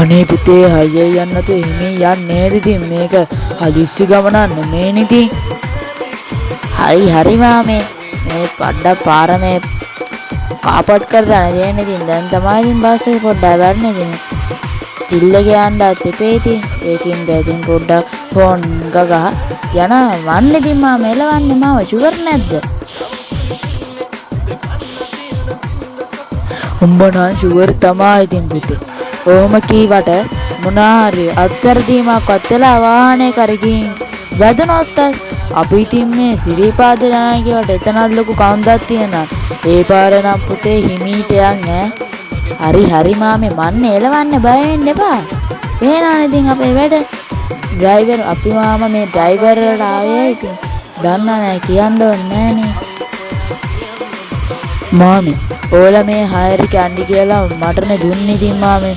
අනේ පුතේ හයිය යන්නතු හිමින් යන්නේ නේද? ඉතින් මේක හදිස්සි ගමනක් නෙමෙයිනේ ඉතින්. හරි මාමේ මේ පොඩ්ඩක් පාර මේ කාපට් කරලා යන්නේ ඉතින් දැන් තමයි ඉතින් බස් එක පොඩ්ඩක් වැටෙන්නේ ඉතින් තිල්ලගේ යන්නත් එපේ ඉතින් ඒකින් දැන් පොඩ්ඩක් ෆෝන් ගගහ යන වන්නේ ඉතින් මාම එලවන්නේ මාව ෂුවර් නැද්ද? උඹ නම් ෂුවර් තමයි ඉතින් පුතේ. කොහොම කීවට මොනාරි අත්තරදීමක්වත් වෙලා වාහනේ කරකින් වැදුනොත් අපි ඉතින් මේ සිරිපාද යනවා කියවට එතනත් ලොකු කන්දක් තියෙනවා. ඒ පාර නම් පුතේ හිමීට යන් ඈ. හරි මාමේ මන්නේ එලවන්න බය වෙන්න එපා. එහෙනම් ඉතින් අපේ වැඩ ඩ්‍රයිවර් අපි මාම මේ ඩ්‍රයිවර්ට ආවේ ඉතින් දන්නා නෑ කියන්න ඕනේ නෑනේ. මාමේ ඕලා මේ හයරි කැන්ඩි කියලා මටනේ දුන්නේ ඉතින් මාමේ.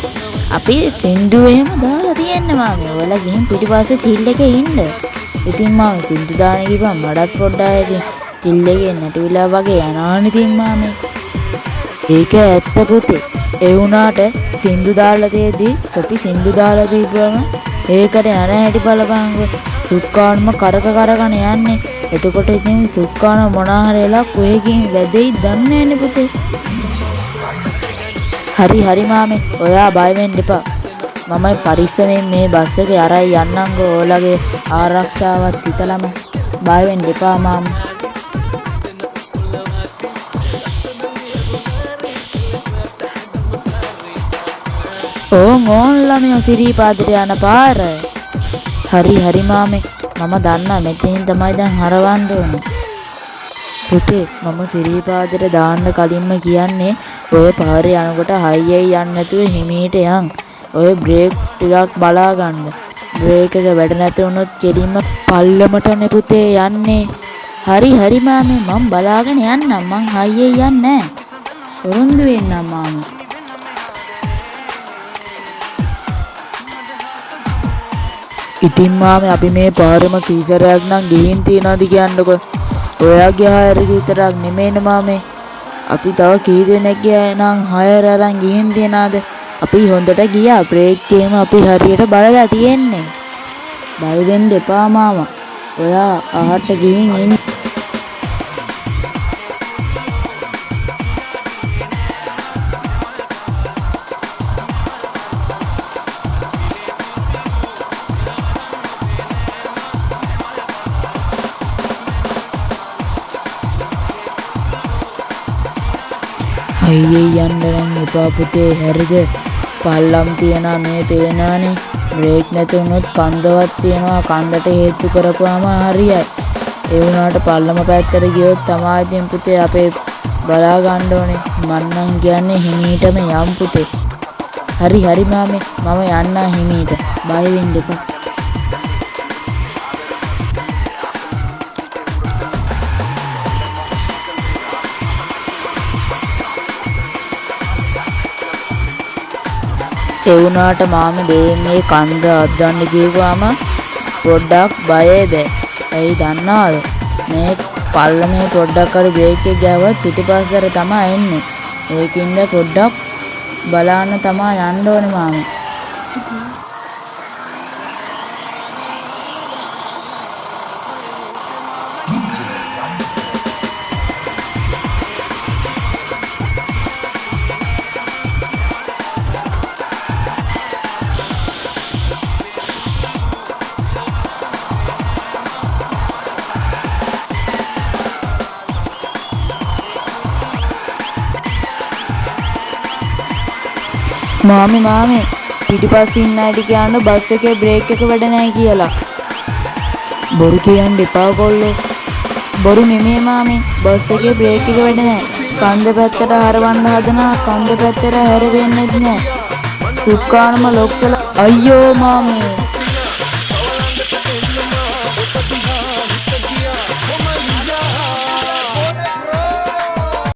අපි සින්දු එහෙම දාලා තියෙන්නේ මාමේ. ඔයාලා ගිහින් පිටිපස්සේ තිල් එකේ ඉන්න. ඉතින් මාමේ සින්දු දාන ගිහම මඩත් පොඩ්ඩක් ඉතින් තිල් එකේ නැටිවිලා වගේ යනවනේ ඉතින් මාමේ. ඒක ඇත්ත පුතේ. ඒ වුණාට සින්දු දාලා තියෙද්දි තොපි සින්දු දාලා තිබ්බම ඒකට යන හැටි බලපංගෝ. සුක්කානම කරකන යන්නේ. එතකොට ඉතින් සුක්කාන මොනාහරි වෙලා කොහෙකින් වැදෙයි දන්නේ නැනේ පුතේ. හරි මාමේ ඔයා බය වෙන්න එපා. මම පරිස්සමෙන් මේ බස් එකේ අරයි යන්නම්කෝ. ඔයාලගේ ආරක්ෂාවත් හිතලම බය වෙන්න එපා මාමේ. ඕන් ළමයා සිරිපාදට යන පාර. හරි මාමේ මම දන්නා මෙතනින් තමයි දැන් හරවන්න ඕනේ. පුතේ මම සිරිපාදට දාන්න කලින්ම කියන්නේ ඔය පාරේ යනකොට හයියයි යන්නේ නැතුව හිමීට යන්. ඔය බ්‍රේක් ටිකක් බලා ගන්න. බ්‍රේක් එක වැඩ නැති වුණොත් කෙලින්ම පල්ලමටනේ පුතේ යන්නේ. හරි මාමේ මම බලාගෙන යන්නම්. මං හයියේ යන්නේ නැහැ. උරුන්දු වෙන්නම් මාමේ. ඉතින් මාමේ අපි මේ පාරෙම කීසරයක් නම් ගිහින් තියනවාද කියන්නකො. ඔයාගේ හයර විතරක් නෙමෙයිනේ මාමේ. අපි තව කී දෙනෙක්ගේ නම් හයර අරන් ගිහින් තියනවාද? අපි හොඳට ගියා. බ්‍රේක් එකේම අපි හරියට බලලා තියෙන්නේ. බය වෙන්න එපා මාමා. ඔයා අහට ගිහින් ඉන්න. අයියේ යන්න නම් එපා පුතේ. හරිද? පල්ලම් තියනා මේ පේනානේ. බ්‍රේක් නැති වුණොත් කන්දවත් තියනවා. කන්දට හේතු කරපුවාම හරියයි. ඒ වුණාට පල්ලම පැත්තට ගියොත් තමයි ඉතින් පුතේ අපේ බලා ගන්න ඕනේ. මන්නම් කියන්නේ හිමීටම යම් පුතේ. හරි මාමේ මම යන්නා හිමීට. බය වෙන්න එපා. ඒ වුණාට මාමේ මේ කන්ද අද්දන්න කිව්වම පොඩ්ඩක් බයයි බෑ. ඇයි දන්නවද? මේ පල්ලමේ පොඩ්ඩක් අර බ්‍රේක් එක ගෑවොත් පිටිපස්සට තමයි එන්නේ. ඒකින්ද පොඩ්ඩක් බලන්න තමයි යන්න ඕනේ මාමේ. මාමේ පිටිපස්සේ ඉන්න අයට කියන්න බස් එකේ බ්‍රේක් එක වැඩ නැහැ කියලා. බොරු කියන්න එපා කොල්ලෝ. බොරු නෙමෙයි මාමේ. බස් එකේ බ්‍රේක් එක වැඩ නැහැ. කන්ද පැත්තට හරවන්න හදනවා. කන්ද පැත්තට හැරෙන්නේ නැහැ. සුක්කානම ලොක් කළා. අයියෝ මාමේ